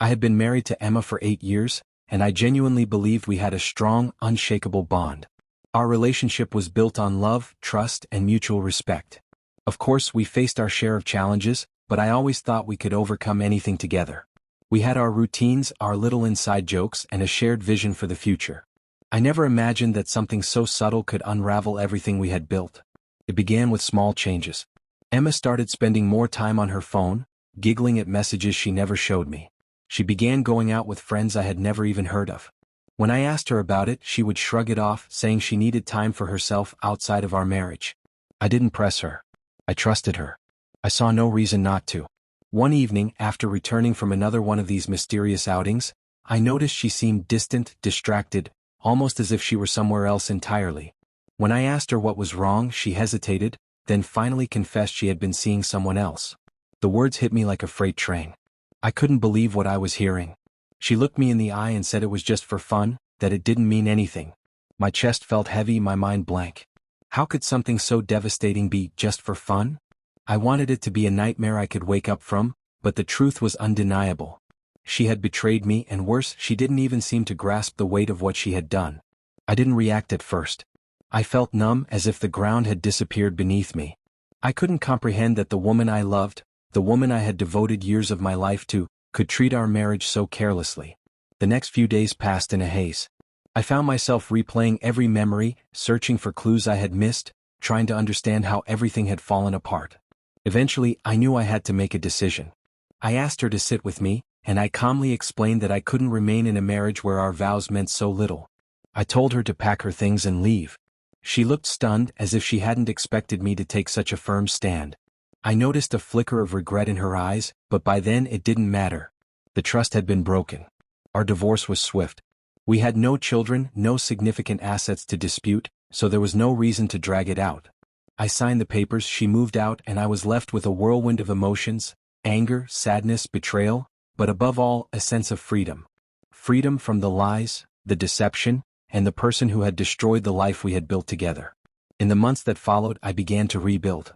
I had been married to Emma for 8 years, and I genuinely believed we had a strong, unshakable bond. Our relationship was built on love, trust, and mutual respect. Of course, we faced our share of challenges, but I always thought we could overcome anything together. We had our routines, our little inside jokes, and a shared vision for the future. I never imagined that something so subtle could unravel everything we had built. It began with small changes. Emma started spending more time on her phone, giggling at messages she never showed me. She began going out with friends I had never even heard of. When I asked her about it, she would shrug it off, saying she needed time for herself outside of our marriage. I didn't press her. I trusted her. I saw no reason not to. One evening, after returning from another one of these mysterious outings, I noticed she seemed distant, distracted, almost as if she were somewhere else entirely. When I asked her what was wrong, she hesitated, then finally confessed she had been seeing someone else. The words hit me like a freight train. I couldn't believe what I was hearing. She looked me in the eye and said it was just for fun, that it didn't mean anything. My chest felt heavy, my mind blank. How could something so devastating be just for fun? I wanted it to be a nightmare I could wake up from, but the truth was undeniable. She had betrayed me, and worse, she didn't even seem to grasp the weight of what she had done. I didn't react at first. I felt numb, as if the ground had disappeared beneath me. I couldn't comprehend that the woman I loved, the woman I had devoted years of my life to, could treat our marriage so carelessly. The next few days passed in a haze. I found myself replaying every memory, searching for clues I had missed, trying to understand how everything had fallen apart. Eventually, I knew I had to make a decision. I asked her to sit with me, and I calmly explained that I couldn't remain in a marriage where our vows meant so little. I told her to pack her things and leave. She looked stunned, as if she hadn't expected me to take such a firm stand. I noticed a flicker of regret in her eyes, but by then it didn't matter. The trust had been broken. Our divorce was swift. We had no children, no significant assets to dispute, so there was no reason to drag it out. I signed the papers, she moved out, and I was left with a whirlwind of emotions: anger, sadness, betrayal, but above all, a sense of freedom. Freedom from the lies, the deception, and the person who had destroyed the life we had built together. In the months that followed, I began to rebuild.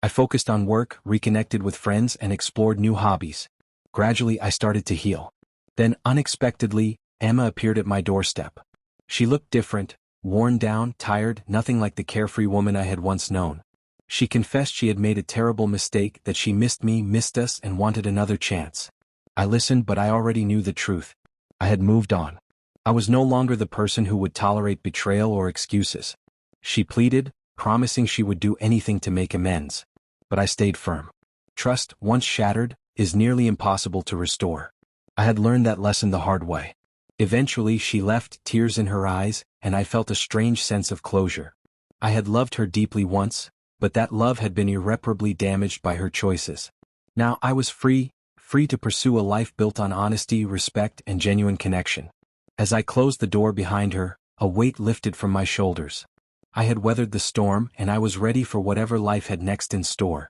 I focused on work, reconnected with friends, and explored new hobbies. Gradually, I started to heal. Then, unexpectedly, Emma appeared at my doorstep. She looked different, worn down, tired, nothing like the carefree woman I had once known. She confessed she had made a terrible mistake, that she missed me, missed us, and wanted another chance. I listened, but I already knew the truth. I had moved on. I was no longer the person who would tolerate betrayal or excuses. She pleaded, promising she would do anything to make amends. But I stayed firm. Trust, once shattered, is nearly impossible to restore. I had learned that lesson the hard way. Eventually she left, tears in her eyes, and I felt a strange sense of closure. I had loved her deeply once, but that love had been irreparably damaged by her choices. Now I was free to pursue a life built on honesty, respect, and genuine connection. As I closed the door behind her, a weight lifted from my shoulders. I had weathered the storm, and I was ready for whatever life had next in store.